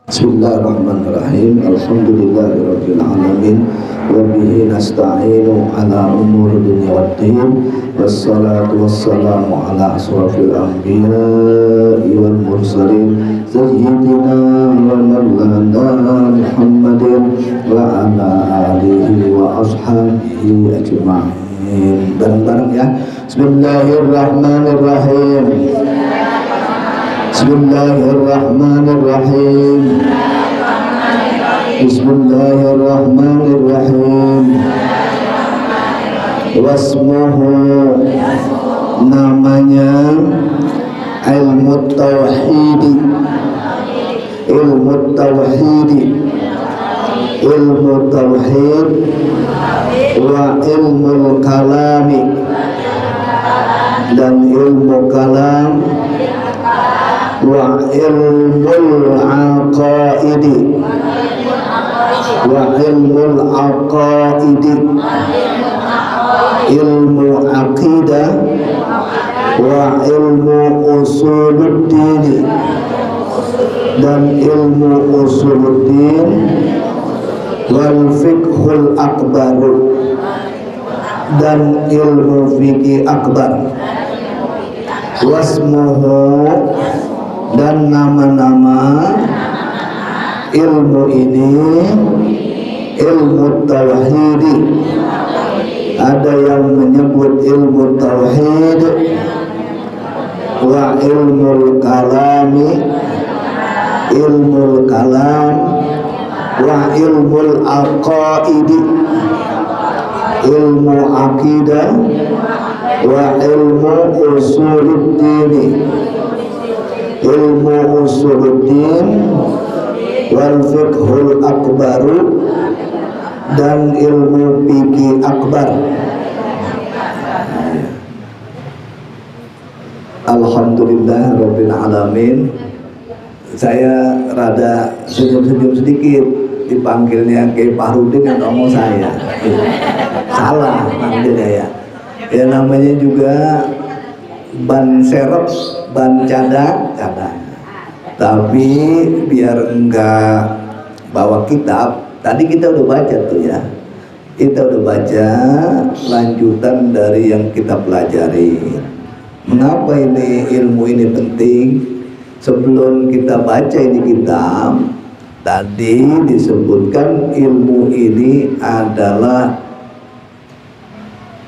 Bismillahirrahmanirrahim. Alhamdulillahirabbil alamin wa bihi nasta'inu ala umuri dunya waddin. Wassalatu wassalamu ala asrafil anbiya'i wal mursalin sayyidina wa maulana Muhammadin wa ala alihi wa ashabihi ajma'in. Bareng-bareng ya. Bismillahirrahmanirrahim. Bismillahirrahmanirrahim. Bismillahirrahmanirrahim. Wasmuhu, namanya ilmu tauhid. Ilmu tauhid, ilmu tauhid wa ilmu kalami, dan ilmu kalam, wa ilmul aqaidi, wa ilmul aqaidi, ilmu aqidah, wa ilmu usuluddin, dan ilmu usuluddin, wal fiqhul akbar, dan ilmu fikih akbar. Wasmuhu, dan nama-nama ilmu ini ilmu tauhid. Ada yang menyebut ilmu tauhid wa ilmu kalami, ilmu kalam, wa ilmu aqaidi, ilmu akidah, wa ilmu usuluddin, ilmu usuluddin, wal fiqhul akbaru, dan ilmu fikih akbar. Alhamdulillah rabbil alamin. Saya rada senyum-senyum sedikit dipanggilnya Kiai Fahrudin yang ngomong saya. Salah manggilnya ya. Ya namanya juga ban serep, ban cadang. Tapi biar enggak bawa kitab, tadi kita udah baca tuh ya. Kita udah baca lanjutan dari yang kita pelajari. Mengapa ini ilmu ini penting? Sebelum kita baca ini kitab, tadi disebutkan ilmu ini adalah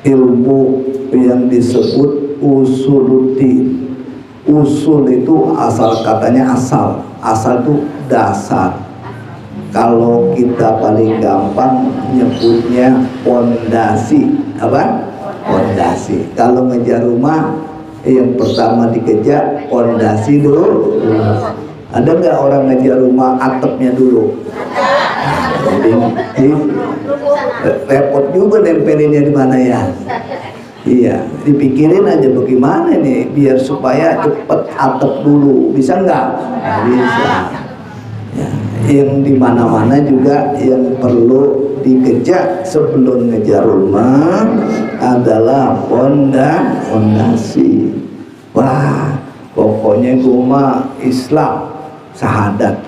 ilmu yang disebut usuluddin. Usul itu asal katanya asal itu dasar. Kalau kita paling gampang nyebutnya pondasi. Apa? Pondasi. Kalau ngejar rumah yang pertama dikejar pondasi dulu. Ada nggak orang ngejar rumah atapnya dulu? Jadi repot juga nempelinnya di mana ya? Iya, dipikirin aja bagaimana nih biar supaya cepet atap dulu. Bisa nggak? Nggak bisa. Ya, yang di mana-mana juga yang perlu dikejar sebelum ngejar rumah adalah pondasi. Wah, pokoknya gua Islam syahadat,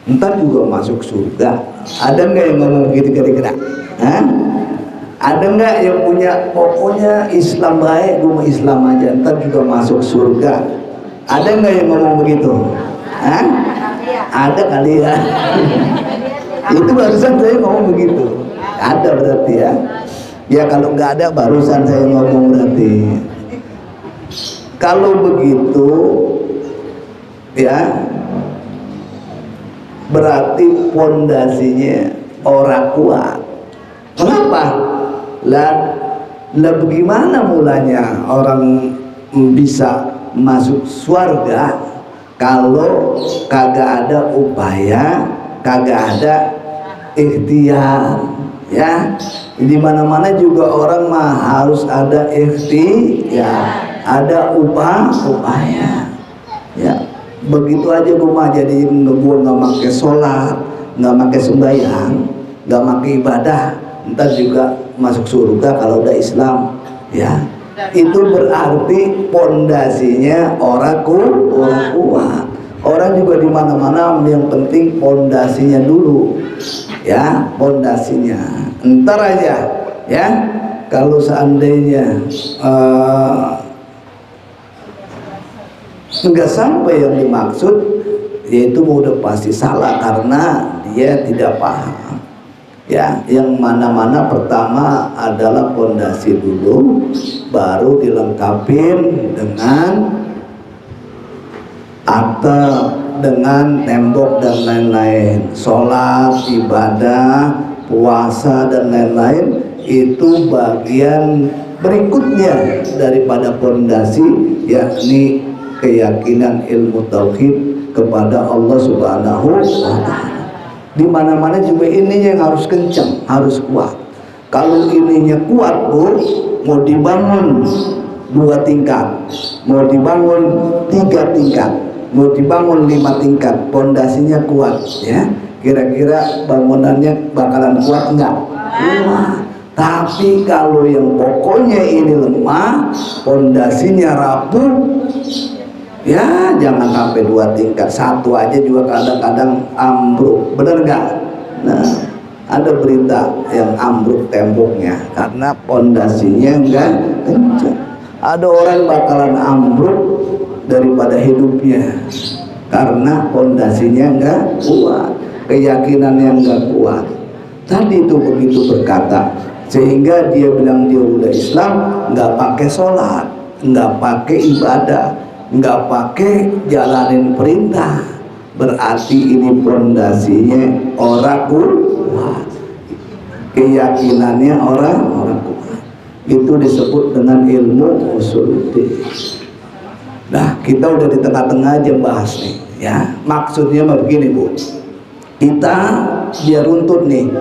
ntar juga masuk surga. Ada nggak yang ngomong begitu kira-kira? Hah? Ada nggak yang punya pokoknya Islam baik, gua Islam aja, ntar juga masuk surga? Ada nggak yang ngomong begitu? Hah? Ada kali ya. Itu barusan saya ngomong begitu. Ada berarti ya. Ya kalau nggak ada barusan saya ngomong berarti. Kalau begitu ya berarti pondasinya orang kuat. Kenapa? Lah bagaimana mulanya orang bisa masuk surga kalau kagak ada upaya, kagak ada ikhtiar, ya. Di mana-mana juga orang mah harus ada ikhtiar, ada upaya. Ya, begitu aja gue mah jadi gue nggak pakai sholat, nggak pakai sembahyang, nggak pakai ibadah, ntar juga masuk surga kalau udah Islam, ya. Itu berarti pondasinya orang kuat. Orang juga di mana-mana yang penting pondasinya dulu, ya, pondasinya. Entar aja, ya. Kalau seandainya nggak sampai yang dimaksud, yaitu udah pasti salah karena dia tidak paham. Ya, yang mana-mana pertama adalah pondasi dulu, baru dilengkapin dengan atap, dengan tembok dan lain-lain. Sholat, ibadah, puasa dan lain-lain itu bagian berikutnya daripada pondasi, yakni keyakinan ilmu tauhid kepada Allah Subhanahu wa ta'ala. Di mana-mana juga ininya yang harus kencang, harus kuat. Kalau ininya kuat, Bu, mau dibangun 2 tingkat, mau dibangun 3 tingkat, mau dibangun 5 tingkat, pondasinya kuat, ya. Kira-kira bangunannya bakalan kuat enggak? Kuat. Tapi kalau yang pokoknya ini lemah, pondasinya rapuh, ya jangan sampai 2 tingkat, 1 aja juga kadang-kadang ambruk, bener nggak? Nah, ada berita yang ambruk temboknya karena pondasinya enggak kencang. Ada orang bakalan ambruk daripada hidupnya karena pondasinya enggak kuat, keyakinannya enggak kuat. Tadi itu begitu berkata, sehingga dia bilang dia udah Islam, nggak pakai sholat, nggak pakai ibadah, nggak pakai jalanin perintah, berarti ini pondasinya orang kuat, keyakinannya orang kuat. Itu disebut dengan ilmu usuluddin. Nah, kita udah di tengah-tengah aja bahas nih, ya. Maksudnya begini, Bu, kita biar runtut nih.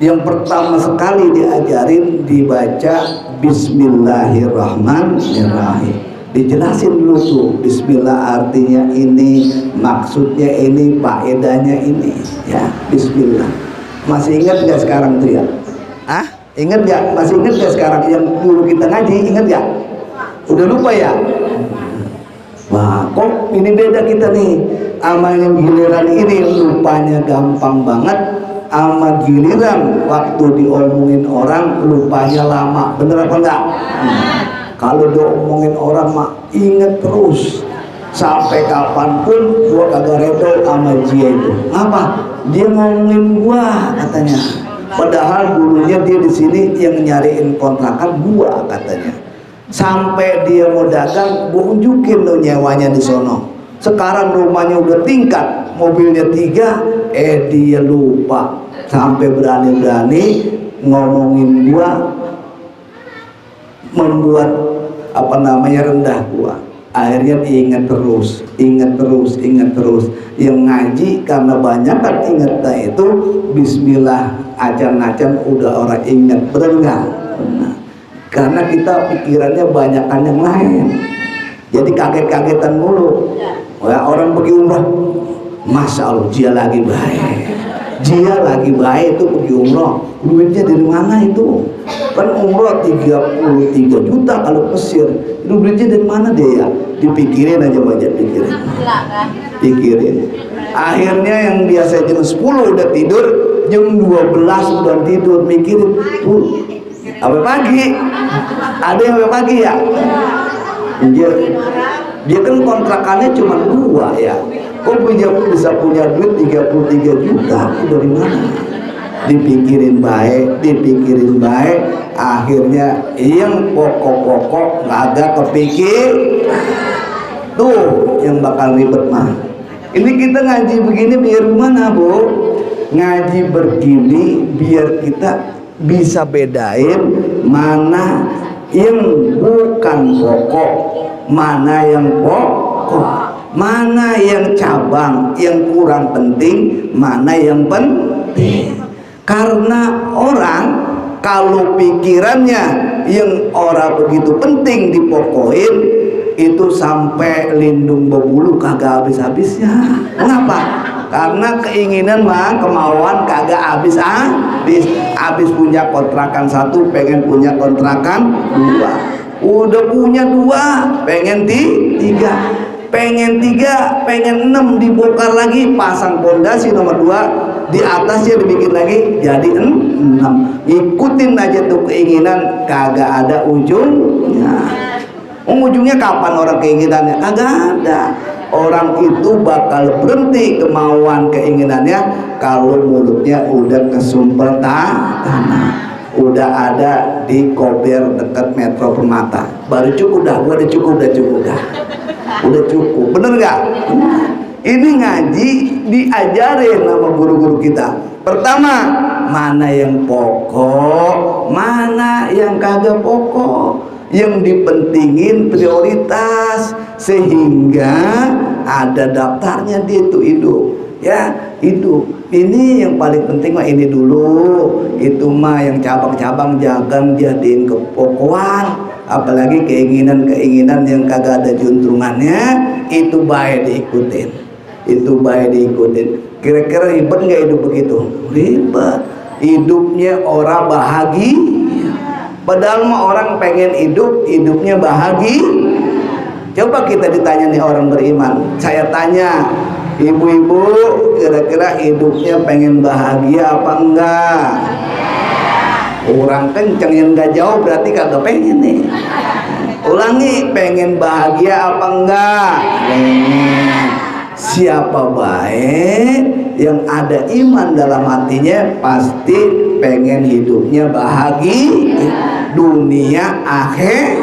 Yang pertama sekali diajarin dibaca Bismillahirrahmanirrahim. Dijelasin dulu tuh, Bismillah artinya ini, maksudnya ini, faedahnya ini, ya. Bismillah. Masih ingat gak sekarang tuh ya? Ah, ingat gak? Masih ingat gak sekarang yang dulu kita ngaji? Ingat gak? Udah lupa ya? Wah, kok ini beda kita nih. Sama yang giliran ini lupanya gampang banget, sama giliran waktu diomongin orang lupanya lama. Bener apa enggak? Kalau diomongin orang mah inget terus sampai kapanpun. Gua kagak redo sama dia itu. Apa? Dia ngomongin gua katanya. Padahal dulunya dia di sini yang nyariin kontrakan gua katanya. Sampai dia mau dagang, gua unjukin lo nyewanya di sono. Sekarang rumahnya udah tingkat, mobilnya 3, dia lupa. Sampai berani-berani ngomongin gua, membuat apa namanya rendah gua. Akhirnya ingat terus, ingat terus, ingat terus. Yang ngaji karena banyak kan ingatnya itu Bismillah, acan-acan udah orang ingat, benar nggak? Benar. Karena kita pikirannya banyakan yang lain, jadi kaget-kagetan mulu. Wah, orang pergi umrah, Masya Allah dia lagi baik, dia lagi baik itu pergi umrah. Duitnya dari mana itu? Kan umrah 33 juta kalau Mesir. Itu duitnya dari mana dia ya? Dipikirin aja, banyak pikirin. Akhirnya yang biasa jam 10 udah tidur, jam 12 udah tidur mikirin tuh. Sampai pagi. Ada yang sampai pagi ya? Dia kan kontrakannya cuma 2 ya. Kok bisa punya duit 33 juta? Dari mana? Dipikirin baik, akhirnya yang pokok-pokok nggak ada kepikir. Tuh yang bakal ribet mah. Ini kita ngaji begini biar gimana, Bu? Ngaji begini biar kita bisa bedain mana yang bukan pokok, mana yang pokok, mana yang cabang, yang kurang penting, mana yang penting. Karena orang kalau pikirannya yang orang begitu penting dipokokin, itu sampai lindung berbulu kagak habis-habisnya. Kenapa? Karena keinginan mah, kemauan kagak habis punya kontrakan 1 pengen punya kontrakan 2, udah punya 2 pengen 3. pengen 3, pengen 6, dibongkar lagi, pasang pondasi nomor 2, di atasnya dibikin lagi jadi 6. Ikutin aja tuh keinginan, kagak ada ujungnya. Ujungnya kapan orang keinginannya? Kagak ada. Orang itu bakal berhenti kemauan keinginannya kalau mulutnya udah kesumpel tanah, udah ada di kober dekat Metro Permata. Baru cukup dah, udah cukup dah. Udah cukup, bener nggak? Ini ngaji diajarin sama guru-guru kita. Pertama, mana yang pokok, mana yang kagak pokok. Yang dipentingin prioritas, sehingga ada daftarnya dia itu hidup, ya hidup. Ini yang paling penting mah ini dulu, itu mah yang cabang-cabang jangan jadiin kepokokan. Apalagi keinginan-keinginan yang kagak ada juntrungannya, itu baik diikutin, Kira-kira ribet nggak hidup begitu? Ribet. Hidupnya orang bahagia. Padahal mah orang pengen hidupnya bahagia. Coba kita ditanya nih orang beriman, saya tanya, ibu-ibu kira-kira hidupnya pengen bahagia apa enggak? Orang kenceng yang nggak jauh berarti kagak pengen nih. Ulangi, pengen bahagia apa enggak? Pengen. Siapa baik yang ada iman dalam hatinya pasti pengen hidupnya bahagia, dunia akhir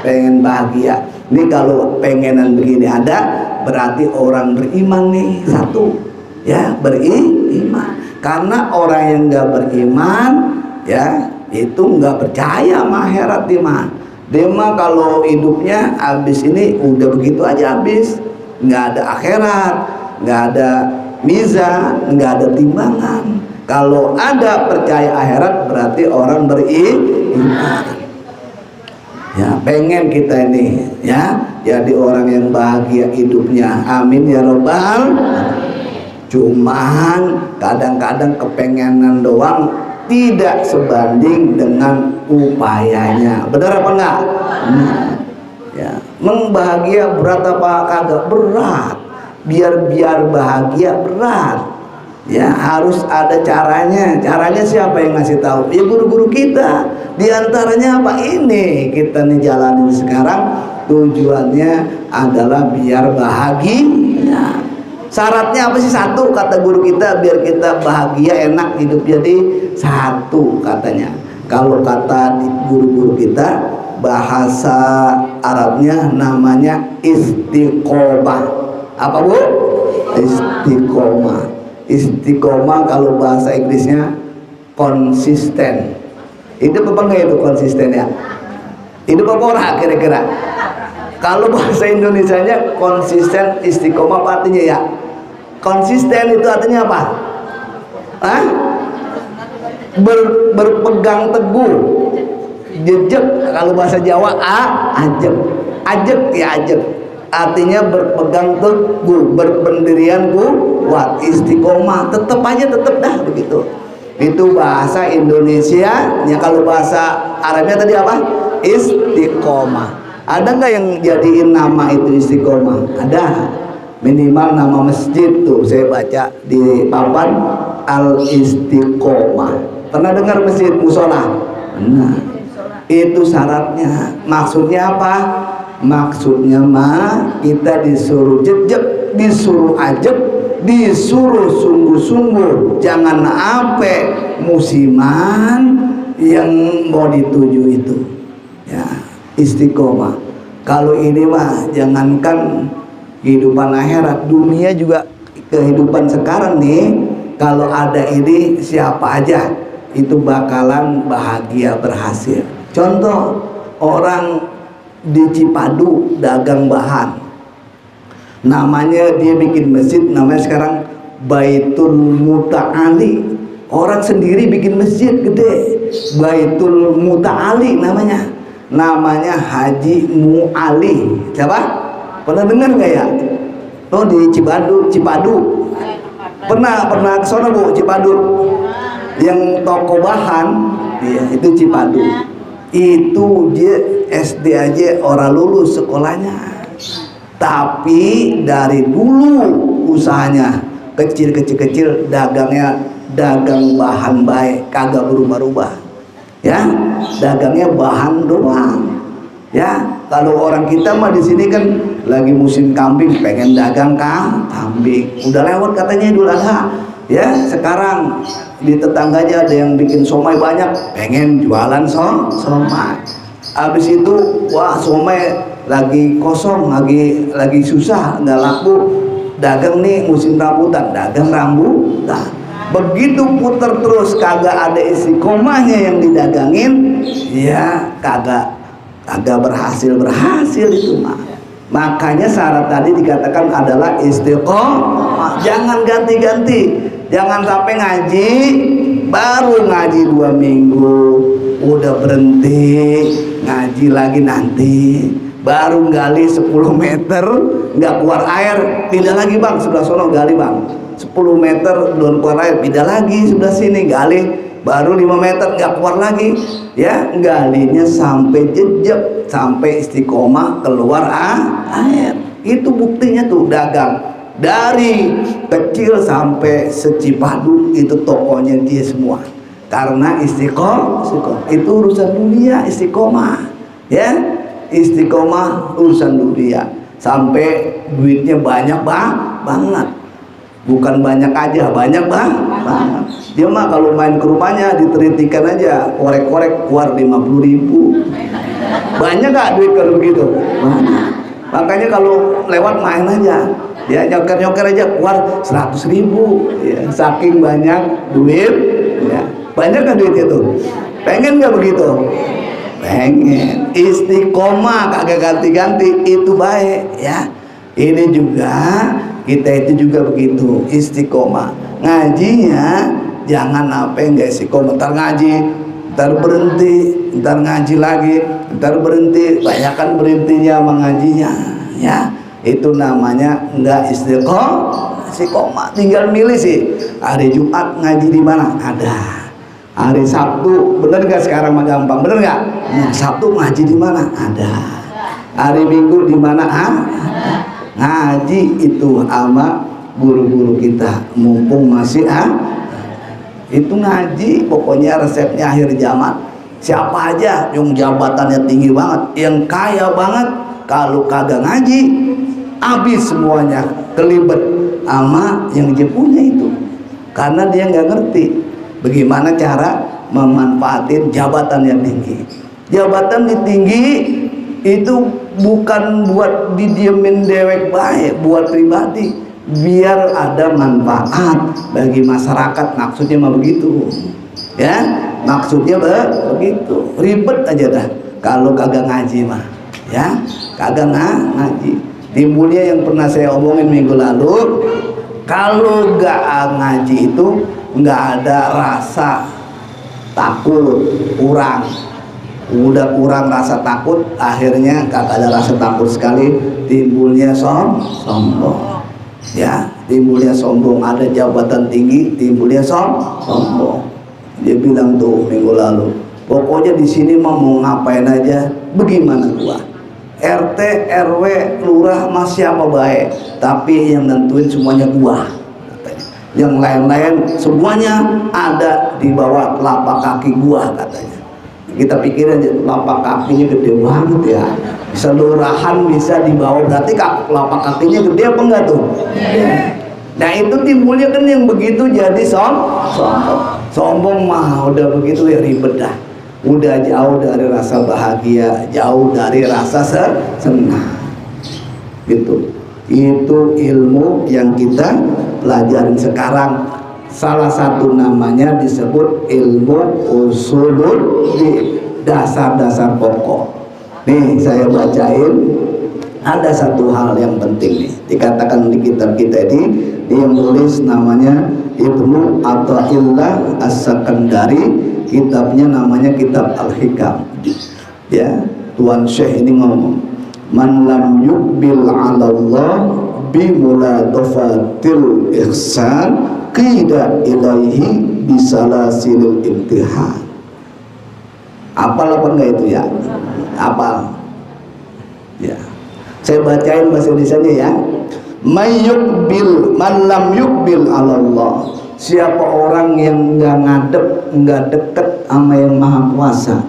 pengen bahagia. Ini kalau pengenan begini ada, berarti orang beriman nih, satu ya, beriman. Karena orang yang nggak beriman ya itu nggak percaya sama akhirat. Dia mah kalau hidupnya habis ini udah begitu aja habis, nggak ada akhirat, nggak ada mizan, nggak ada timbangan. Kalau ada percaya akhirat berarti orang beriman. Ya, pengen kita ini ya jadi orang yang bahagia hidupnya, amin ya robbal. Cuman kadang-kadang kepengenan doang tidak sebanding dengan upayanya. Benar apa enggak? Ya, membahagia berat apa kagak? Berat. Biar bahagia berat. Ya, harus ada caranya. Caranya siapa yang ngasih tahu? Ya guru-guru kita. Di antaranya apa? Ini kita nih jalanin sekarang. Tujuannya adalah biar bahagia. Syaratnya apa sih? Satu, kata guru kita, biar kita bahagia enak hidup. Jadi satu katanya. Kalau kata guru-guru kita, bahasa Arabnya namanya istiqomah. Apa bu? Istiqomah. Istiqomah kalau bahasa Inggrisnya konsisten. Hidup apa enggak itu konsisten ya? Hidup apa orang kira-kira? Kalau bahasa Indonesianya konsisten, istiqomah apa artinya ya? Konsisten itu artinya apa? Hah? Berpegang teguh. Jejak kalau bahasa Jawa ajek. Ajek ya ajek. Artinya berpegang teguh, berpendirian kuat, istiqomah, tetap aja tetap dah begitu. Itu bahasa Indonesia. Ya kalau bahasa Arabnya tadi apa? Istiqomah. Ada nggak yang jadiin nama itu istiqomah? Ada. Minimal nama masjid tuh saya baca di papan Al-Istiqomah. Pernah dengar masjid musola? Nah, itu syaratnya. Maksudnya apa? Maksudnya mah kita disuruh jejak, disuruh ajak, disuruh sungguh-sungguh. Jangan apa musiman yang mau dituju itu. Ya, istiqomah. Kalau ini mah jangankan kehidupan akhirat, dunia juga kehidupan sekarang nih. Kalau ada ini siapa aja itu bakalan bahagia berhasil. Contoh orang di Cipadu dagang bahan, namanya dia bikin masjid, namanya sekarang Baitul Muta'ali. Orang sendiri bikin masjid gede, Baitul Muta'ali namanya Haji Mu'ali. Siapa? Pernah dengar nggak ya? Oh di Cipadu. Pernah ke sana bu, Cipadu. Yang toko bahan, ya, itu Cipadu. Itu dia SD aja orang lulus sekolahnya. Tapi dari dulu usahanya kecil, dagangnya dagang bahan baik, kagak berubah-ubah. Ya, dagangnya bahan doang. Ya, kalau orang kita mah di sini kan lagi musim kambing, pengen dagang kambing. Udah lewat katanya Idul Adha. Ya, sekarang di tetangganya ada yang bikin somai banyak, pengen jualan somai. Habis itu, wah somai lagi kosong, lagi susah, nggak laku. Dagang nih musim rambutan, dagang rambutan. Begitu puter terus, kagak ada istiqomahnya yang didagangin, ya kagak berhasil itu mah. Makanya syarat tadi dikatakan adalah istiqomah. Jangan ganti-ganti, jangan sampai ngaji baru ngaji 2 minggu udah berhenti, ngaji lagi nanti. Baru gali 10 meter nggak keluar air, pindah lagi bang sebelah sono gali bang 10 meter belum keluar air, pindah lagi sebelah sini gali, baru 5 meter nggak keluar lagi. Ya, galinya sampai jejak, sampai istiqomah keluar air. Itu buktinya tuh dagang dari kecil sampai secipadu itu tokonya dia semua, karena istiqomah. Itu urusan dunia, istiqomah. Ya, istiqomah urusan dunia, sampai duitnya banyak banget. Bukan banyak aja, banyak banget. Dia mah kalau main ke rumahnya diteritikan aja, korek-korek keluar 50.000. Banyak gak duit kalau begitu? Banyak. Makanya kalau lewat main aja, ya nyoker-nyoker aja keluar 100.000. Ya, saking banyak duit. Ya. Banyak kan duit itu? Pengen gak begitu? Pengen. Istiqomah kagak ganti-ganti, itu baik ya. Ini juga kita itu juga begitu, istiqomah. Ngajinya jangan apa enggak istiqomah, ntar ngaji, ntar berhenti, ntar ngaji lagi, ntar berhenti, banyakan berhentinya mengajinya. Ya, itu namanya enggak istiqomah. Tinggal milih sih. Hari Jumat ngaji di mana? Ada. Hari Sabtu, bener gak sekarang mah gampang, bener gak? Nah, Sabtu ngaji di mana? Ada. Hari Minggu di mana? Ada. Ngaji itu sama guru-guru kita, mumpung masih itu ngaji. Pokoknya resepnya akhir zaman. Siapa aja yang jabatannya tinggi banget, yang kaya banget, kalau kagak ngaji, habis semuanya, kelibet sama yang dia punya itu, karena dia nggak ngerti bagaimana cara memanfaatin jabatan yang tinggi. Jabatan tinggi itu bukan buat didiemin dewek baik, buat pribadi, biar ada manfaat bagi masyarakat. Maksudnya mah begitu. Ya, maksudnya begitu. Ribet aja dah kalau kagak ngaji mah. Ya, kagak ngaji. Timbulnya yang pernah saya omongin minggu lalu, kalau gak ngaji itu nggak ada rasa takut, udah kurang rasa takut, akhirnya kagak ada rasa takut sekali, timbulnya sombong. Ya, timbulnya sombong. Ada jabatan tinggi, timbulnya sombong. Dia bilang tuh minggu lalu, pokoknya di sini mau ngapain aja, bagaimana gua RT, RW, lurah mah siapa baik, tapi yang nentuin semuanya gua. Yang lain-lain semuanya ada di bawah telapak kaki gua, katanya. Kita pikir aja telapak kakinya gede banget ya, selurahan bisa dibawa, berarti telapak kakinya gede apa enggak tuh? Nah itu timbulnya kan yang begitu jadi sombong mah udah begitu ya ribet dah, udah jauh dari rasa bahagia, jauh dari rasa senang gitu. Itu ilmu yang kita pelajarin sekarang. Salah satu namanya disebut ilmu usulul, dasar-dasar pokok. Nih saya bacain, ada satu hal yang penting nih, dikatakan di kitab kita ini, yang nulis namanya Ibnu Athaillah As-Sakandari, kitabnya namanya kitab Al-Hikam. Ya, Tuan Syekh ini ngomong, man lam yuqbil 'ala Allah bi muladafatil ihsan qida ilaihi bisalasilil imtihan. Apal apa enggak itu ya? Apal ya. Saya bacain bahasa Indonesianya ya. Man lam yukbil Allah. Siapa orang yang nggak ngadep, nggak deket sama yang maha kuasa.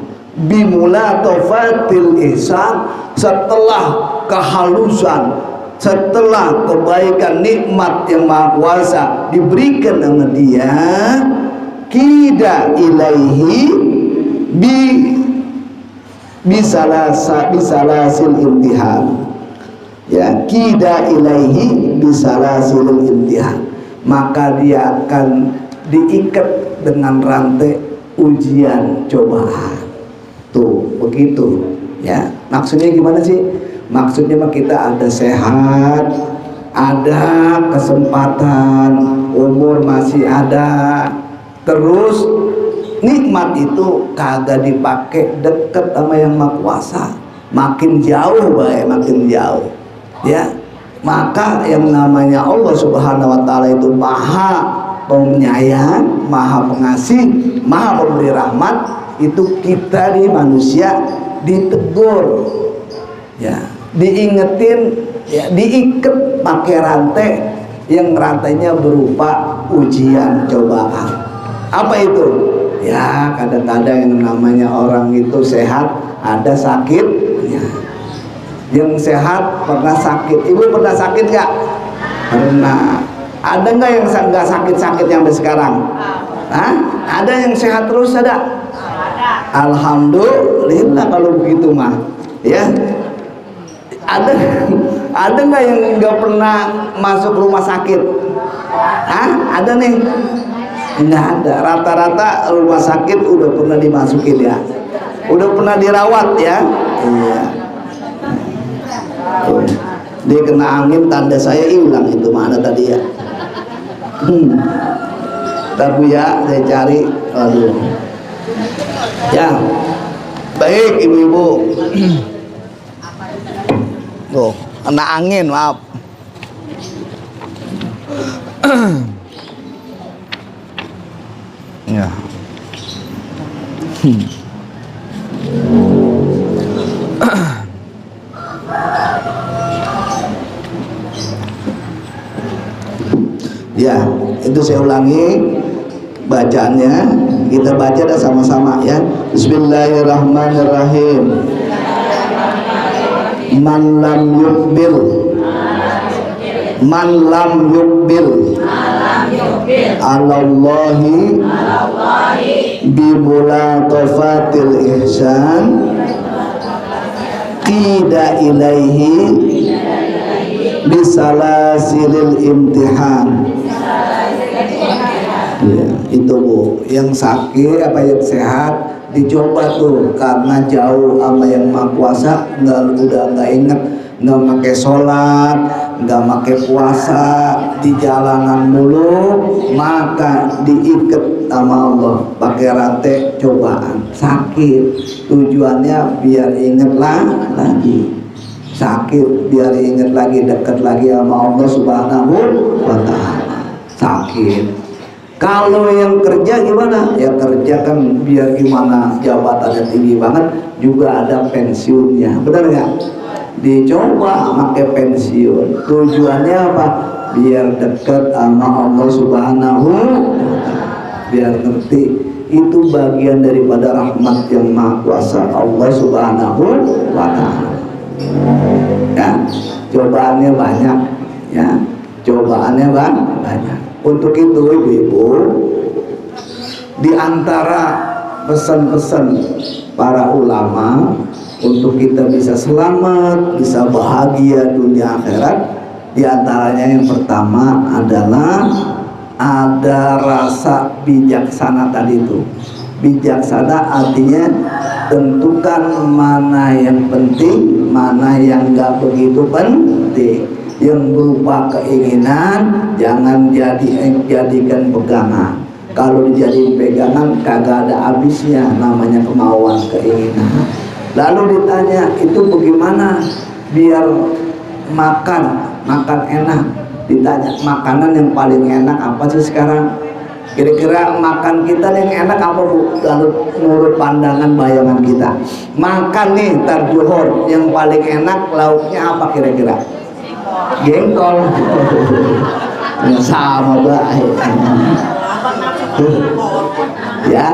Bimulatofatil ihsan, setelah kehalusan, setelah kebaikan nikmat yang maha kuasa diberikan sama dia, kida ilaihi bisalasil imtihan. Ya, kida ilaihi bisalasil imtihan, maka dia akan diikat dengan rantai ujian cobaan. Tuh begitu ya. Maksudnya gimana sih? Maksudnya mah kita ada sehat, ada kesempatan, umur masih ada, terus nikmat itu kagak dipakai deket sama yang maha kuasa, makin jauh baik, makin jauh ya. Maka yang namanya Allah Subhanahu wa Ta'ala itu maha penyayang, maha pengasih, maha pemberi rahmat. Itu kita di manusia ditegur ya, diingetin ya, diikat pakai rantai yang rantainya berupa ujian cobaan. Apa itu? Ya kadang-kadang yang namanya orang itu sehat ada sakitnya. Yang sehat pernah sakit. Ibu pernah sakit gak? Pernah. Ada nggak yang nggak sakit-sakit yang sampai sekarang? Hah? Ada yang sehat terus ada? Alhamdulillah kalau begitu mah ya. Ada nggak yang nggak pernah masuk rumah sakit? Hah? Ada nih? Nggak ada. Rata-rata rumah sakit udah pernah dimasukin ya, udah pernah dirawat ya. Iya. Dia kena angin, tanda saya hilang itu mana tadi ya. Tapi ya saya cari, aduh. Ya, baik ibu-ibu. Tuh, kena angin, maaf. Ya. Ya, itu saya ulangi bacaannya. Kita baca dah sama-sama ya. Bismillahirrahmanirrahim. Man lam yukbil, man lam yukbil alallahi bimulatofatil ihsan, qida ilaihi bisalasilil imtihan. Ya, itu Bu, yang sakit apa yang sehat dicoba tuh, karena jauh sama yang maha kuasa, udah nggak inget, nggak pakai sholat, nggak pakai puasa, di jalanan mulu, maka diikat sama Allah pakai rantai cobaan, sakit. Tujuannya biar inget lagi, sakit biar inget lagi, dekat lagi sama Allah Subhanahu wa Ta'ala. Sakit. Kalau yang kerja gimana? Ya kerja kan biar gimana, jabatannya tinggi banget, juga ada pensiunnya, benar nggak? Dicoba pakai pensiun. Tujuannya apa? Biar dekat sama Allah Subhanahu wa Ta'ala, biar ngerti itu bagian daripada rahmat yang maha kuasa Allah Subhanahu wa Ta'ala. Ya, cobaannya banyak ya, cobaannya banyak. Untuk itu ibu-ibu, di antara pesan-pesan para ulama untuk kita bisa selamat, bisa bahagia dunia akhirat, di antaranya yang pertama adalah ada rasa bijaksana tadi itu. Bijaksana artinya tentukan mana yang penting, mana yang nggak begitu penting. Yang berupa keinginan jangan jadikan pegangan. Kalau dijadiin pegangan kagak ada habisnya, namanya kemauan, keinginan. Lalu ditanya, itu bagaimana biar makan enak? Ditanya, makanan yang paling enak apa sih sekarang? Kira-kira makan kita yang enak apa Bu? Lalu menurut pandangan bayangan kita. Makan nih tar Johor yang paling enak lauknya apa kira-kira? Jengkol. Sama baik. Ya.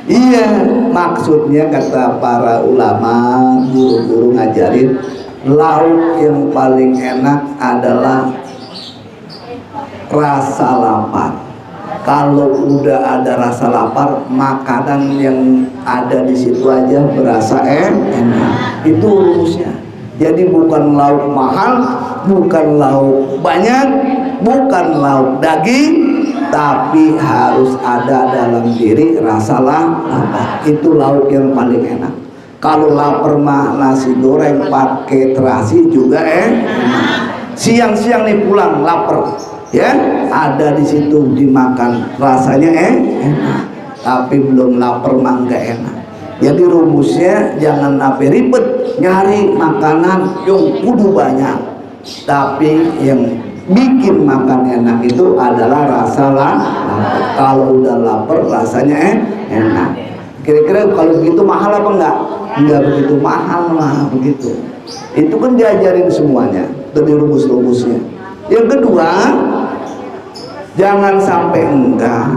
Iya, maksudnya kata para ulama, guru-guru ngajarin lauk yang paling enak adalah rasa lapar. Kalau udah ada rasa lapar, makanan yang ada di situ aja berasa enak. Itu rumusnya. Jadi bukan lauk mahal, bukan lauk banyak, bukan lauk daging, tapi harus ada dalam diri rasa lapar. Itu lauk yang paling enak. Kalau lapar mah nasi goreng pakai terasi juga enak. Siang-siang nih pulang lapar, ya ada di situ dimakan rasanya enak, tapi belum lapar mah nggak enak. Jadi rumusnya jangan sampai ribet nyari makanan yang kudu banyak, tapi yang bikin makan enak itu adalah rasa lapar. Kalau udah lapar rasanya enak. Kira-kira kalau begitu mahal apa enggak? Enggak begitu mahal lah begitu. Itu kan diajarin semuanya dari rumus-rumusnya. Yang kedua, jangan sampai enggak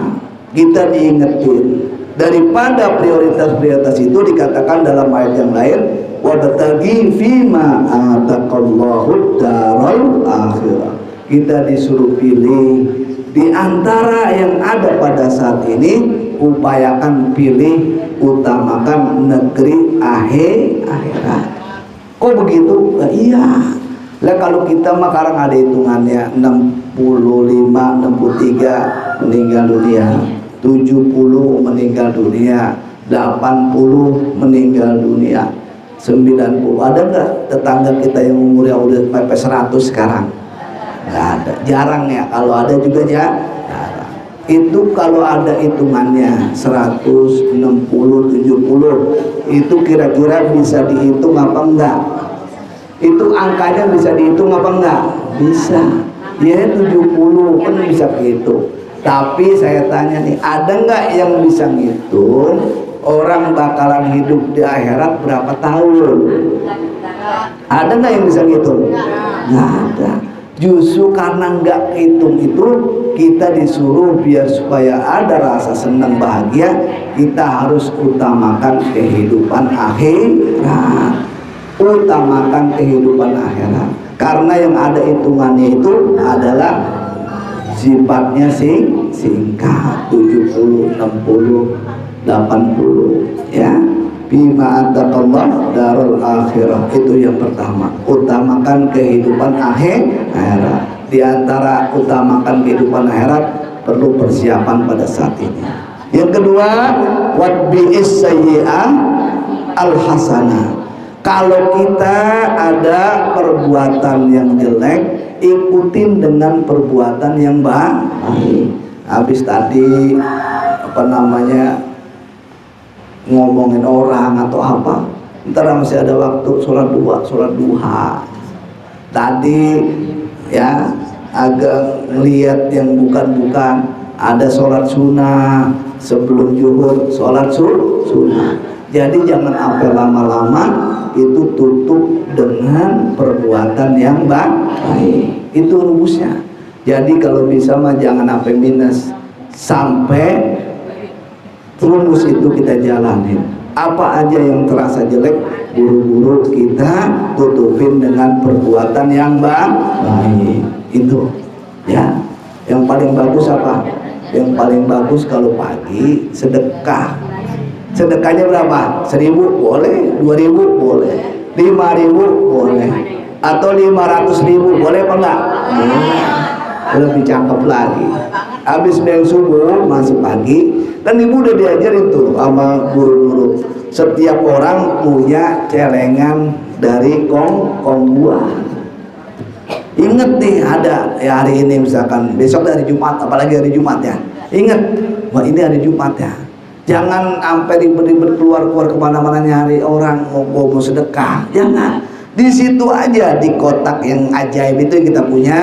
kita diingetin daripada prioritas-prioritas itu dikatakan dalam ayat yang lain, wabtaghi fima ataqallahu daral akhirah. Kita disuruh pilih di antara yang ada pada saat ini, upayakan pilih, utamakan negeri akhirat. Kok begitu? Nah, iya. Lah kalau kita mah sekarang ada hitungannya 65, 63 meninggal dunia, 70 meninggal dunia, 80 meninggal dunia, 90. Ada nggak tetangga kita yang umurnya udah sampai 100 sekarang? Nggak ada, jarang ya. Kalau ada juga ya jarang. Itu kalau ada hitungannya 160, 70, itu kira-kira bisa dihitung apa enggak? Itu angkanya bisa dihitung apa enggak? Bisa. Ya 70 kan bisa gitu. Tapi saya tanya nih, ada nggak yang bisa ngitung orang bakalan hidup di akhirat berapa tahun? Ada nggak yang bisa ngitung? Nggak ada. Justru karena nggak hitung itu, kita disuruh biar supaya ada rasa senang bahagia, kita harus utamakan kehidupan akhirat. Utamakan kehidupan akhirat. Karena yang ada hitungannya itu adalah sifatnya singkat, 70, 60, 80, ya. Bima ataqallah darul akhirah, itu yang pertama. Utamakan kehidupan akhirat. Di antara utamakan kehidupan akhirat perlu persiapan pada saat ini. Yang kedua, watbi'is sayyi'ah al hasanah. Kalau kita ada perbuatan yang jelek, ikutin dengan perbuatan yang baik. Habis tadi ngomongin orang atau apa, ntar masih ada waktu sholat duha. Tadi ya agak ngeliat yang bukan, ada sholat sunnah sebelum zuhur, sholat sunnah. Jadi jangan sampai lama-lama, itu tutup dengan perbuatan yang baik. Itu rumusnya. Jadi kalau bisa mah jangan sampai minus, sampai rumus itu kita jalanin. Apa aja yang terasa jelek, buru-buru kita tutupin dengan perbuatan yang baik. Itu ya. Yang paling bagus apa? Yang paling bagus kalau pagi sedekah. Sedekahnya berapa? 1.000 boleh, 2.000 boleh, 5.000 boleh, atau 500.000 boleh apa enggak? Lebih cakep lagi. Habis yang subuh masih pagi, kan ibu udah diajarin tuh sama guru-guru, setiap orang punya celengan dari kong buah. Ingat nih, ada ya hari ini misalkan, besok hari Jumat, apalagi hari Jumat ya, ingat, wah ini hari Jumat ya. Jangan sampai ribet-ribet keluar kemana-mana nyari orang mau sedekah. Jangan. Di situ aja, di kotak yang ajaib itu yang kita punya.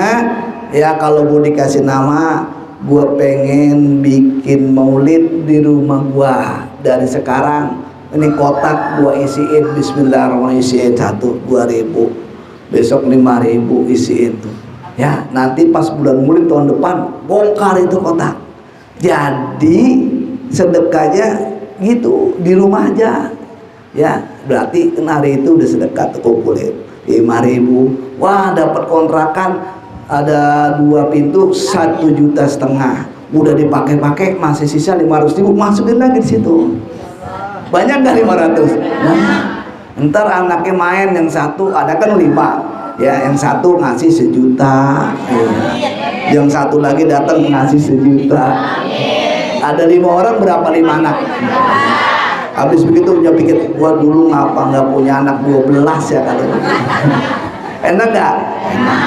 Ya kalau mau dikasih nama gua pengen bikin maulid di rumah gua. Dari sekarang ini kotak gua isiin bismillahirrahmanirrahim, isiin 1.000, 2.000, besok 5.000 isiin tuh ya. Nanti pas bulan Maulid tahun depan bongkar itu kotak. Jadi sedekahnya gitu di rumah aja ya. Berarti hari itu udah sedekah tuh, kumpulin 5.000. Wah, dapat kontrakan ada 2 pintu 1,5 juta. Udah dipakai-pakai masih sisa 500.000, masukin lagi di situ. Banyak nggak 500? Ntar anaknya main, yang satu ada kan 5 ya, yang satu ngasih 1 juta ya. Yang satu lagi datang ngasih 1 juta. Ada 5 orang, berapa 5 anak? Habis begitu punya pikir, gua dulu ngapa nggak punya anak 12 ya kali. Enak gak? Enak.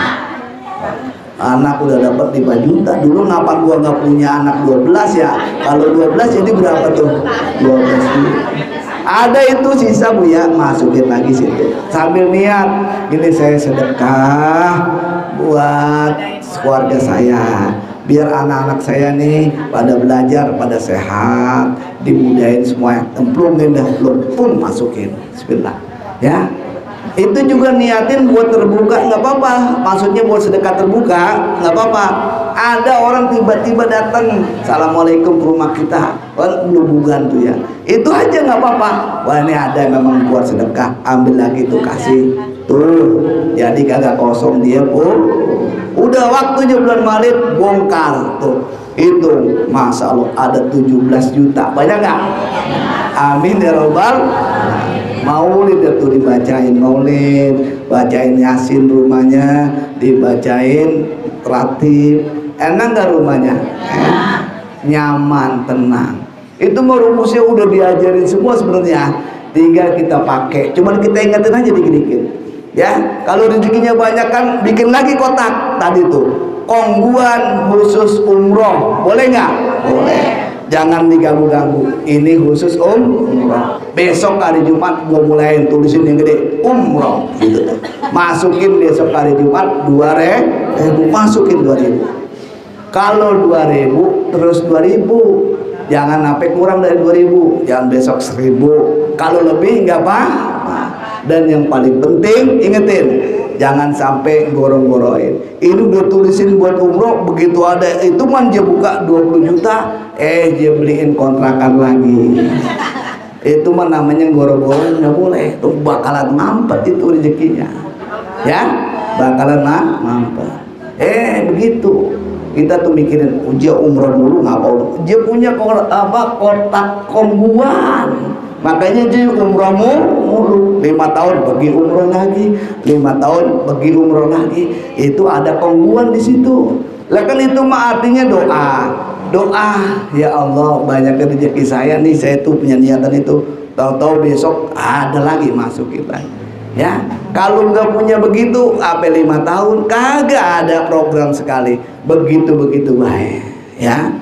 Anak udah dapat 5 juta. Dulu ngapa gua nggak punya anak 12 ya? Kalau 12 jadi berapa tuh? 12 juta. Ada itu sisa Bu ya, masukin lagi situ. Sambil niat, ini saya sedekah buat keluarga saya. Biar anak-anak saya nih pada belajar, pada sehat, dimudahin semua. Emplungin dah, pun masukin. Bismillah. Ya. Itu juga niatin buat terbuka, nggak apa-apa. Maksudnya buat sedekah terbuka, nggak apa-apa. Ada orang tiba-tiba datang, assalamualaikum ke rumah kita, kan hubungan tuh ya. Itu aja nggak apa-apa. Wah, ini ada memang buat sedekah, ambil lagi tuh, kasih tuh. Jadi kagak kosong dia pun. Udah waktunya bulan Maulid, bongkar tuh. Itu Masya Allah ada 17 juta. Banyak nggak? Amin ya Rabbal. Maulid itu dibacain maulid, bacain yasin rumahnya, dibacain ratib. Enak nggak rumahnya? Nyaman, tenang. Itu mau rumusnya udah diajarin semua sebenarnya, tinggal kita pakai. Cuman kita ingetin aja dikit-dikit. Ya, kalau rezekinya banyak kan bikin lagi kotak tadi tuh. Kongguan khusus umroh, boleh nggak? Boleh. Jangan diganggu-ganggu. Ini khusus umroh. Besok hari Jumat gua mulain tulisin yang gede, umroh gitu. Masukin besok hari Jumat 2.000, masukin 2.000. Kalau 2.000 terus 2.000. Jangan sampai kurang dari 2.000. Jangan besok 1.000. Kalau lebih nggak apa-apa. Dan yang paling penting ingetin, jangan sampai gorong-goroin. Ini udah tulisin buat umroh, begitu ada itu man dia buka 20 juta, dia beliin kontrakan lagi. Itu mah namanya gorong-gorong, nggak boleh. Itu bakalan mampet itu rezekinya, ya, bakalan mampet. Begitu. Kita tuh mikirin dia umroh dulu nggak mau. Dia punya kotak kombuan. Makanya dia umrohmu mulu 5 tahun pergi umroh lagi, 5 tahun pergi umroh lagi. Itu ada kongguan di situ. Lah kan itu mah artinya doa. Ya Allah, banyak rezeki saya nih, saya tuh punya niatan itu. Tahu-tahu besok ada lagi masukin lagi. Ya, kalau nggak punya begitu, apa 5 tahun kagak ada program sekali. Begitu baik. Ya,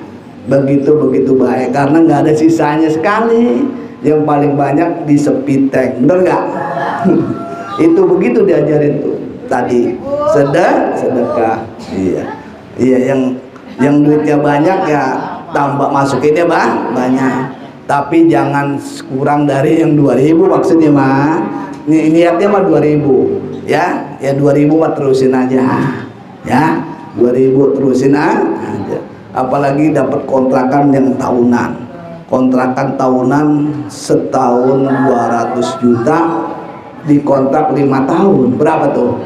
begitu baik karena nggak ada sisanya sekali. Yang paling banyak di sepiteng, bener nggak? Itu begitu diajarin tuh tadi, sedekah. Iya, yang duitnya banyak ya tambah masukinnya banyak, tapi jangan kurang dari yang 2.000 maksudnya mah. Niatnya mah 2.000 ya 2.000 mah terusin aja ya, 2.000 terusin aja. Apalagi dapat kontrakan yang tahunan. Kontrakan tahunan setahun 200 juta, dikontrak 5 tahun, berapa tuh?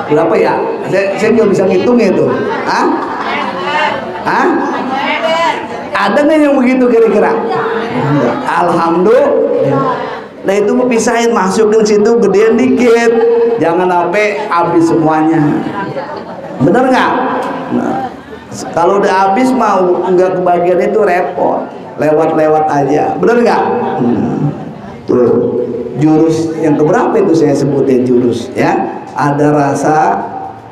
Berapa ya? Saya nggak bisa ngitung itu. Ada nggak yang begitu kira-kira? Alhamdulillah. Nah itu mau pisahin, masukin situ gedean dikit, jangan sampai habis semuanya. Bener nggak? Nah, kalau udah habis mau nggak kebagian itu repot. Lewat aja, bener nggak? Tuh jurus yang keberapa itu saya sebutin jurus ya. Ada rasa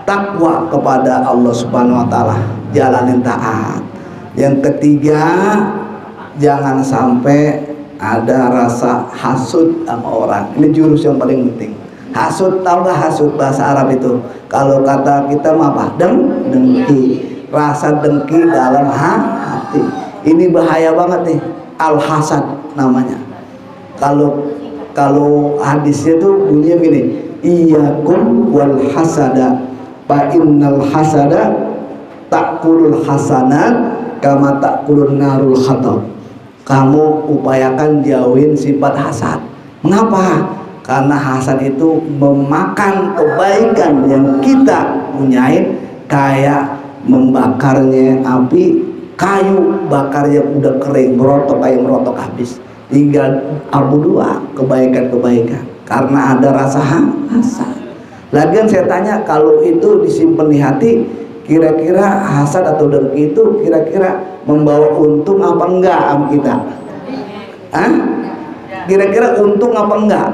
takwa kepada Allah Subhanahu Wa Taala, jalanin taat. Yang ketiga, jangan sampai ada rasa hasud sama orang. Ini jurus yang paling penting. Hasud, tahu nggak hasud bahasa Arab itu? Kalau kata kita mah apa? Dengki. rasa dengki dalam hati. Ini bahaya banget nih, al-hasad namanya. Kalau hadisnya tuh bunyinya gini, iyyakum wal hasada fa innal hasada ta'kulul hasanat kama ta'kulun narul khatab. Kamu upayakan jauhin sifat hasad. Mengapa? Karena hasad itu memakan kebaikan yang kita punyain, kayak membakarnya api, kayu bakarnya udah kering, merotok kayak merotok habis, tinggal abu dua kebaikan-kebaikan karena ada rasa hasad. Lagian saya tanya, kalau itu disimpan di hati, kira-kira hasad atau dengki itu kira-kira membawa untung apa enggak sama kita? Hah? Kira-kira untung apa enggak?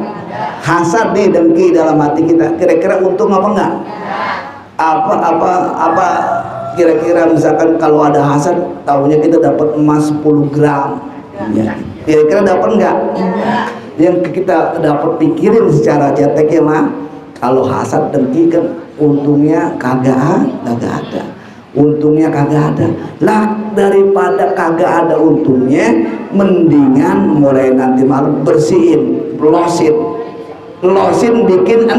Hasad nih, dengki dalam hati kita, kira-kira untung apa enggak? Apa kira-kira misalkan kalau ada hasad, tahunya kita dapat emas 10 gram, ya. Kira-kira dapat enggak? Yang kita dapat pikirin secara ceteknya mah, kalau hasad dengki kan untungnya kagak ada. Untungnya kagak ada. Lah daripada kagak ada untungnya, mendingan mulai nanti malam bersihin, losin bikin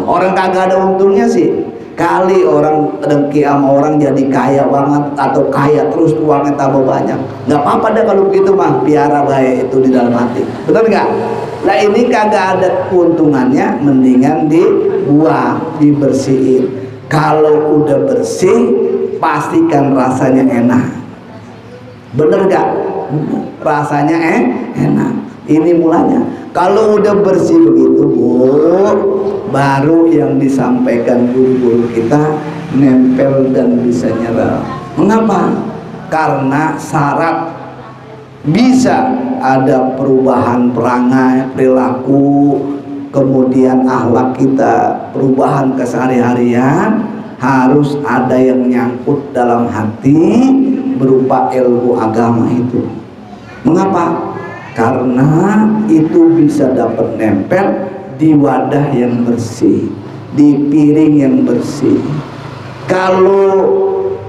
orang kagak ada untungnya sih. Kali orang dengki sama orang jadi kaya banget, atau kaya terus uangnya tambah banyak, nggak apa-apa deh kalau begitu mah, piara baik itu di dalam hati, betul nggak? Nah ini kagak ada keuntungannya, mendingan dibuang, dibersihin. Kalau udah bersih, pastikan rasanya enak, bener nggak? Rasanya enak. Ini mulanya. Kalau udah bersih begitu, Bu, baru yang disampaikan guru-guru kita nempel dan bisa nyerap. Mengapa? Karena syarat bisa ada perubahan perangai, perilaku, kemudian akhlak kita, perubahan kesehari-harian, harus ada yang nyangkut dalam hati berupa ilmu agama itu. Mengapa? Karena itu bisa dapat nempel di wadah yang bersih, di piring yang bersih. Kalau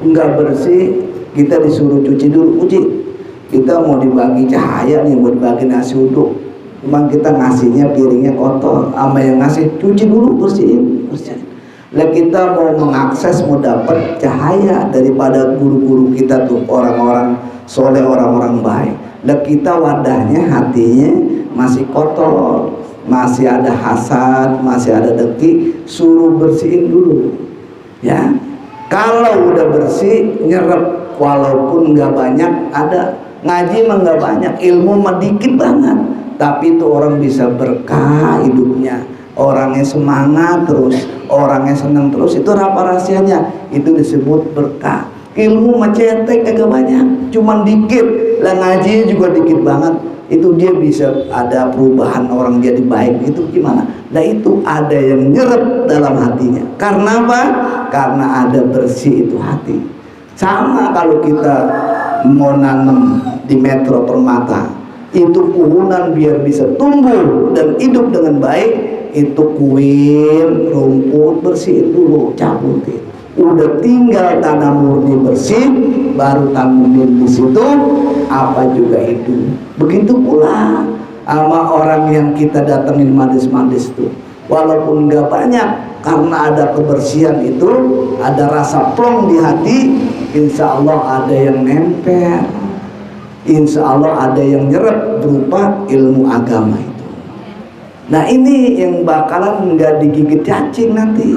nggak bersih, kita disuruh cuci dulu. Kita mau dibagi cahaya nih, mau dibagi nasi uduk, cuma kita ngasihnya piringnya kotor, sama yang ngasih cuci dulu, bersihin. Lah kita mau mengakses, mau dapat cahaya daripada guru-guru kita tuh, orang-orang soleh, orang-orang baik. Lah kita wadahnya, hatinya masih kotor, masih ada hasad, masih ada dengki, suruh bersihin dulu, ya. Kalau udah bersih, nyerap, walaupun nggak banyak, ada ngaji mah nggak banyak, ilmu mah dikit banget, tapi itu orang bisa berkah hidupnya, orangnya semangat terus, orangnya senang terus. Itu apa rahasianya? Itu disebut berkah. Ilmu mah cetek agak banyak, cuman dikit. Lah ngaji juga dikit banget, itu dia bisa ada perubahan, orang jadi baik. Itu gimana? Nah itu ada yang nyerap dalam hatinya. Karena apa? Karena ada bersih itu hati. Sama kalau kita mau nanam di Metro Permata, itu puhunan biar bisa tumbuh dan hidup dengan baik, itu kuil, rumput bersihin dulu, cabutin. Udah tinggal tanam murni bersih, baru tanemin di situ, apa juga itu. Begitu pula sama orang yang kita datengin manis-manis tuh, walaupun nggak banyak, karena ada kebersihan itu, ada rasa plong di hati, insya Allah ada yang nempel, insya Allah ada yang nyerap berupa ilmu agama itu. Nah ini yang bakalan nggak digigit cacing nanti,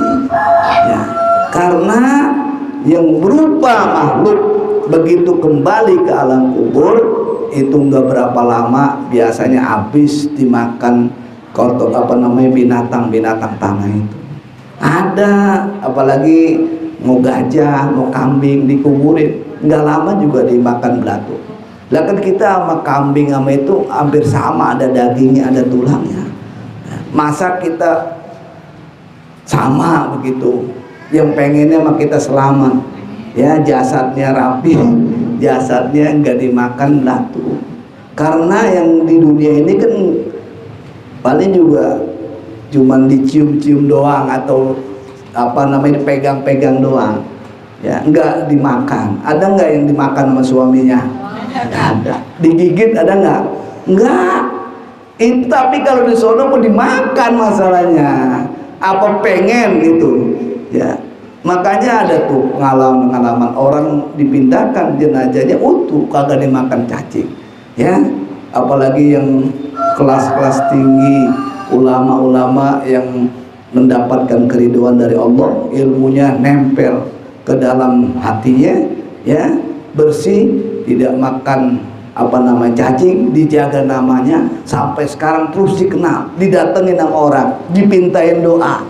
ya. Karena yang berupa makhluk begitu kembali ke alam kubur itu nggak berapa lama, biasanya habis dimakan kotor, binatang-binatang tanah itu. Ada, apalagi mau gajah, mau kambing dikuburin, nggak lama juga dimakan belatung. Lah kan kita sama kambing sama itu hampir sama, ada dagingnya, ada tulangnya. Masa kita sama begitu? Yang pengennya mah kita selamat, ya, jasadnya rapi, jasadnya nggak dimakan belatung. Karena yang di dunia ini kan paling juga cuman dicium-cium doang, atau dipegang-pegang doang. Ya, enggak dimakan. Ada enggak yang dimakan sama suaminya? Enggak ada. Digigit ada enggak? Enggak. Itu tapi kalau di sono mau dimakan masalahnya. Apa pengen gitu? Ya. Makanya ada tuh pengalaman orang dipindahkan jenazahnya utuh, kagak dimakan cacing. Ya. Apalagi yang kelas-kelas tinggi, ulama-ulama yang mendapatkan keridhaan dari Allah, ilmunya nempel ke dalam hatinya, ya, bersih, tidak makan cacing, dijaga namanya sampai sekarang terus dikenal, didatengin sama orang, dipintain doa,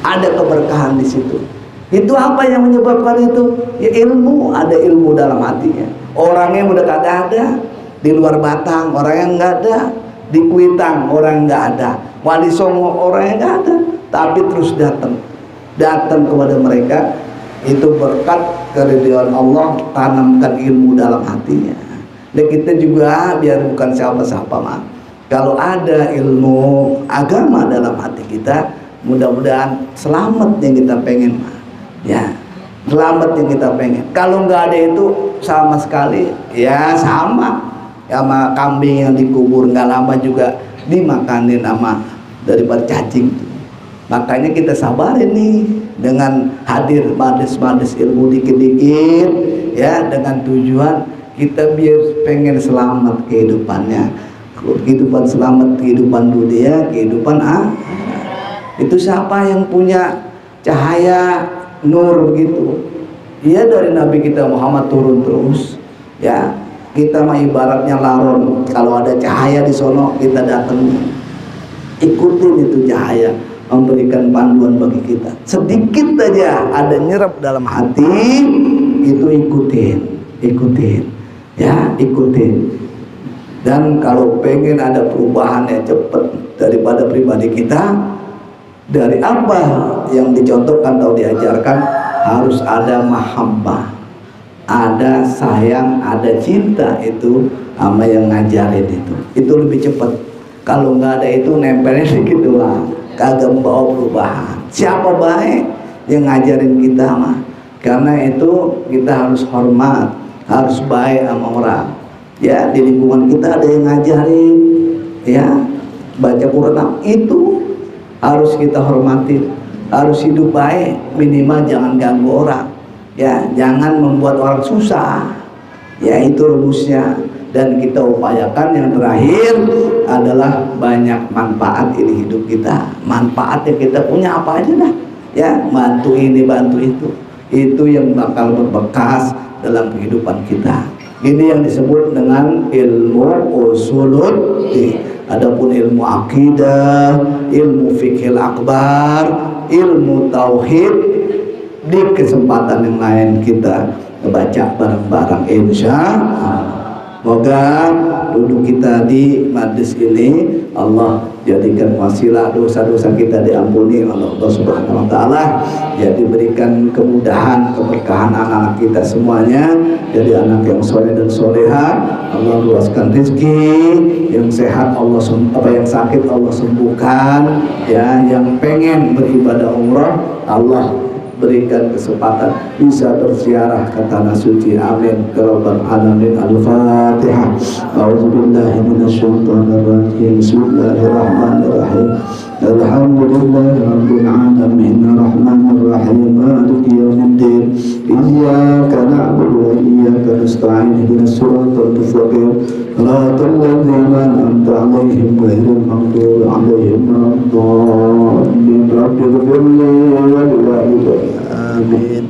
ada keberkahan di situ. Itu apa yang menyebabkan itu? Ya ilmu, ada ilmu dalam hatinya. Orangnya udah kagak ada di luar Batang, orangnya nggak ada di Kuitang, orang nggak ada, Wali Songo orangnya nggak ada, tapi terus datang kepada mereka. Itu berkat keridhaan Allah, tanamkan ilmu dalam hatinya. Dan kita juga biar bukan siapa-siapa mah, kalau ada ilmu agama dalam hati kita, mudah-mudahan selamat yang kita pengen mah. Ya, selamat yang kita pengen. Kalau nggak ada itu sama sekali, ya sama kambing yang dikubur nggak lama juga dimakanin sama daripada cacing. Makanya kita sabarin nih dengan hadir manis-manis ilmu dikit-dikit, ya, dengan tujuan kita biar pengen selamat kehidupannya, kehidupan selamat, kehidupan dunia, kehidupan itu siapa yang punya cahaya nur gitu, ya, dari Nabi kita Muhammad turun terus, ya. Kita mah ibaratnya laron, kalau ada cahaya di sono kita datang, ikutin itu cahaya, memberikan panduan bagi kita. Sedikit aja ada nyerap dalam hati, itu ikutin, ya, ikutin. Dan kalau pengen ada perubahan yang cepat daripada pribadi kita, dari apa yang dicontohkan atau diajarkan, harus ada mahabbah, ada sayang, ada cinta, itu sama yang ngajarin itu lebih cepat. Kalau nggak ada itu nempelnya dikit doang, kagak membawa perubahan. Siapa baik yang ngajarin kita mah, karena itu kita harus hormat, harus baik sama orang, ya. Di lingkungan kita ada yang ngajarin, ya, baca Quran, itu harus kita hormati, harus hidup baik, minimal jangan ganggu orang, ya, jangan membuat orang susah, ya, itu rumusnya. Dan kita upayakan yang terakhir adalah banyak manfaat ini hidup kita. Manfaat yang kita punya apa aja dah, ya, bantu ini bantu itu yang bakal berbekas dalam kehidupan kita. Ini yang disebut dengan ilmu usulul fiqh. Adapun ilmu akidah, ilmu fikih akbar, ilmu tauhid, di kesempatan yang lain kita baca bareng-bareng insya Allah. Semoga duduk kita di majlis ini Allah jadikan wasilah dosa-dosa kita diampuni oleh Allah Subhanahu wa taala, ya, diberikan kemudahan, keberkahan anak-anak kita semuanya jadi anak yang soleh dan soleha. Allah luaskan rezeki, yang sehat Allah yang sakit Allah sembuhkan, ya, yang pengen beribadah umrah Allah berikan kesempatan bisa berziarah ke tanah suci. Amin ya rabbal alamin. Al-Fatihah. A'udzubillahi minasyaitonir rajim. Bismillahirrahmanirrahim. Alhamdulillahi rabbil alamin. Arrahmanir rahim. Maliki yaumiddin. Iyyaka na'budu wa iyyaka nasta'in. Ihdinas siratal mustaqim. Shiratal ladzina an'amta 'alaihim ghairil maghdubi 'alaihim waladdallin. Rabbighfirli wa li walidayya. Amin.